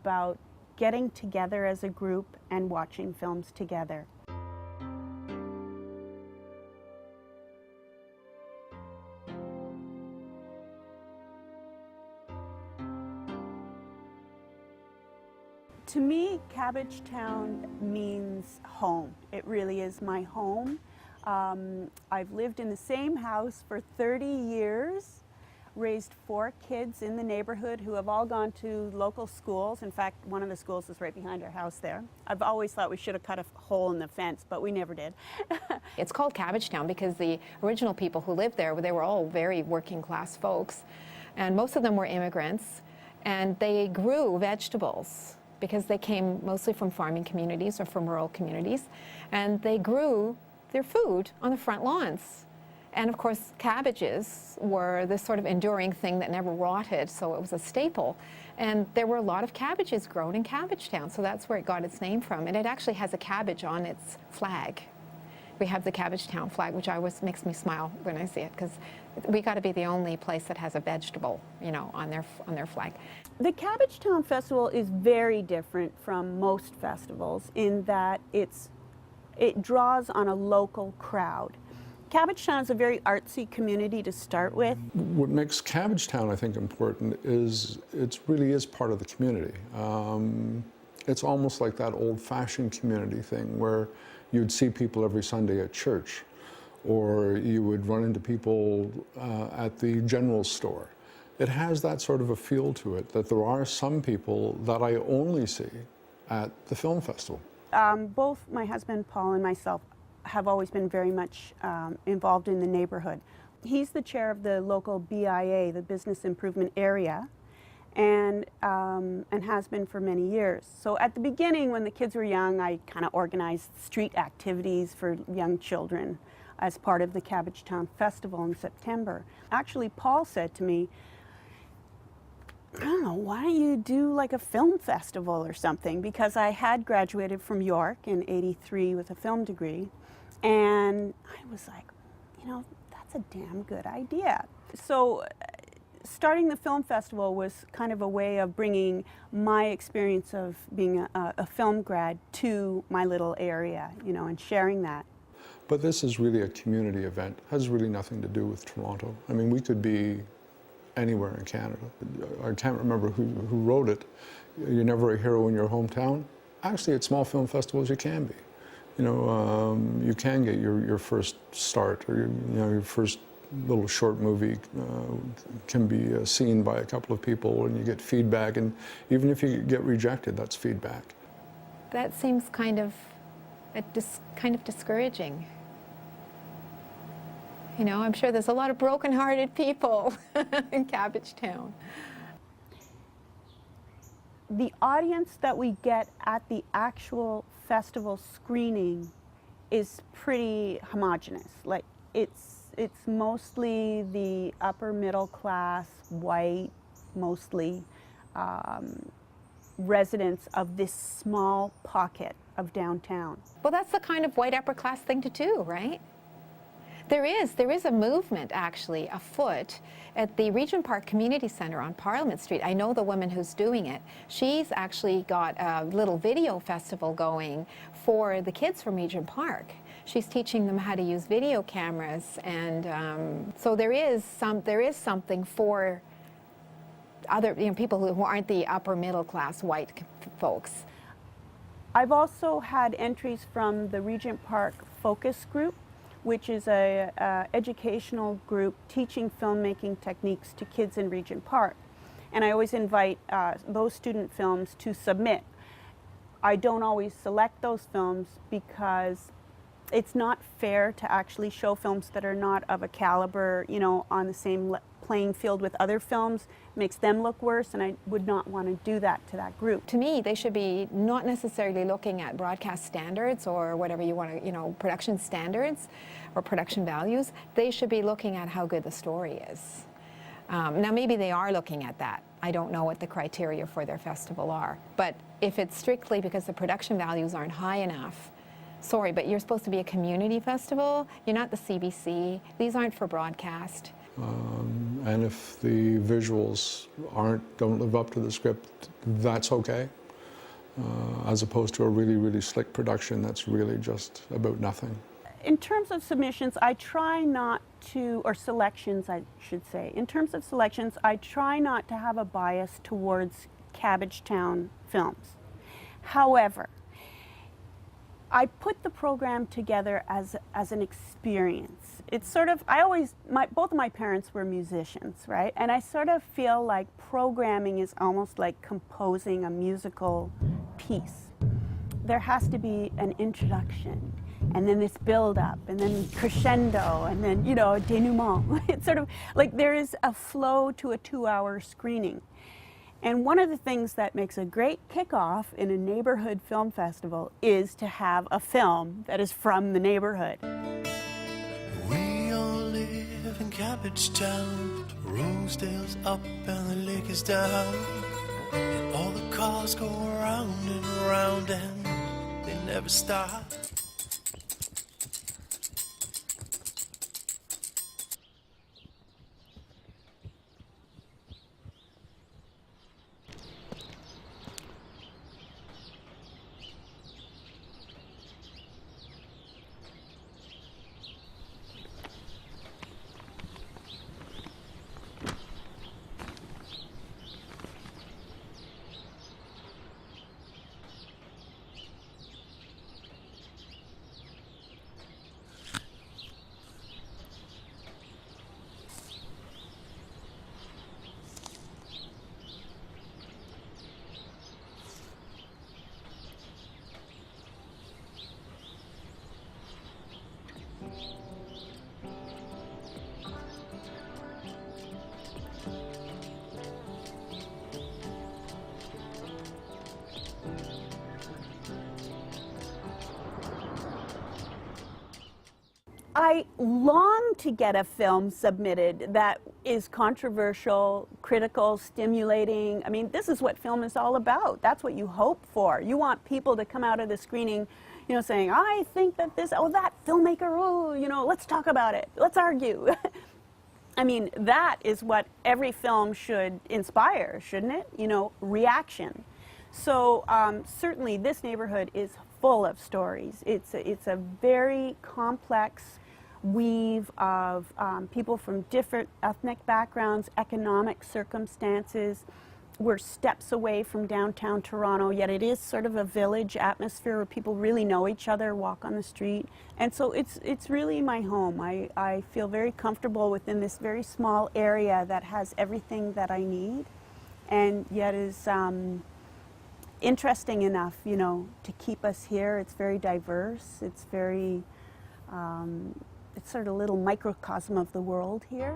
about getting together as a group and watching films together. To me, Cabbagetown means home. It really is my home. I've lived in the same house for 30 years, raised 4 kids in the neighborhood who have all gone to local schools. In fact, one of the schools is right behind our house there. I've always thought we should have cut a hole in the fence, but we never did. It's called Cabbagetown because the original people who lived there, they were all very working class folks, and most of them were immigrants, and they grew vegetables because they came mostly from farming communities or from rural communities, and they grew their food on the front lawns. And of course, cabbages were this sort of enduring thing that never rotted, so it was a staple. And there were a lot of cabbages grown in Cabbagetown, so that's where it got its name from. And it actually has a cabbage on its flag. We have the Cabbagetown flag, which always makes me smile when I see it, because we got to be the only place that has a vegetable, you know, on their flag. The Cabbagetown Festival is very different from most festivals in that it draws on a local crowd. Cabbagetown is a very artsy community to start with. What makes Cabbagetown, I think, important is it really is part of the community. It's almost like that old-fashioned community thing where you'd see people every Sunday at church, or you would run into people at the general store. It has that sort of a feel to it, that there are some people that I only see at the film festival. Both my husband Paul and myself have always been very much involved in the neighborhood. He's the chair of the local BIA, the Business Improvement Area, and has been for many years. So at the beginning, when the kids were young, I kind of organized street activities for young children as part of the Cabbagetown Festival in September. Actually, Paul said to me, I don't know, why don't you do like a film festival or something? Because I had graduated from York in '83 with a film degree, and I was like, you know, that's a damn good idea. So starting the film festival was kind of a way of bringing my experience of being a film grad to my little area, you know, and sharing that. But this is really a community event. It has really nothing to do with Toronto. I mean, we could be anywhere in Canada. I can't remember who wrote it. You're never a hero in your hometown. Actually, at small film festivals, you can be. You know, you can get your first start, or your first little short movie can be seen by a couple of people, and you get feedback. And even if you get rejected, that's feedback. That seems kind of discouraging. You know, I'm sure there's a lot of broken-hearted people in Cabbagetown. The audience that we get at the actual festival screening is pretty homogenous. Like, it's mostly the upper middle class, white, mostly, residents of this small pocket of downtown. Well, that's the kind of white upper class thing to do, right? There is a movement actually afoot at the Regent Park Community Centre on Parliament Street. I know the woman who's doing it. She's actually got a little video festival going for the kids from Regent Park. She's teaching them how to use video cameras, and so there is something for other people who aren't the upper middle class white folks. I've also had entries from the Regent Park Focus Group, which is a educational group teaching filmmaking techniques to kids in Regent Park. And I always invite those student films to submit. I don't always select those films because it's not fair to actually show films that are not of a caliber, you know, on the same playing field with other films. It makes them look worse, and I would not want to do that to that group. To me, they should be not necessarily looking at broadcast standards or whatever you want to, you know, production standards or production values. They should be looking at how good the story is. Now, maybe they are looking at that. I don't know what the criteria for their festival are. But if it's strictly because the production values aren't high enough, sorry, but you're supposed to be a community festival. You're not the CBC. These aren't for broadcast. And if the visuals don't live up to the script, that's okay. As opposed to a really, really slick production that's really just about nothing. In terms of submissions, I try not to, or selections I should say, in terms of selections, I try not to have a bias towards Cabbagetown films. However, I put the program together as an experience. It's sort of, both of my parents were musicians, right? And I sort of feel like programming is almost like composing a musical piece. There has to be an introduction, and then this build up, and then crescendo, and then, you know, denouement. It's sort of like there is a flow to a 2-hour screening. And one of the things that makes a great kickoff in a neighborhood film festival is to have a film that is from the neighborhood. We all live in Cabbagetown, Rosedale's up and the lake is down, and all the cars go round and round and they never stop. I long to get a film submitted that is controversial, critical, stimulating. I mean, this is what film is all about. That's what you hope for. You want people to come out of the screening, you know, saying, I think that this, oh, that filmmaker, oh, you know, let's talk about it. Let's argue. I mean, that is what every film should inspire, shouldn't it? You know, reaction. So certainly this neighborhood is full of stories. It's a very complex weave of people from different ethnic backgrounds, economic circumstances. We're steps away from downtown Toronto, yet it is sort of a village atmosphere where people really know each other, walk on the street. And so it's really my home. I feel very comfortable within this very small area that has everything that I need, and yet is interesting enough, you know, to keep us here. It's very diverse. It's very, it's sort of a little microcosm of the world here.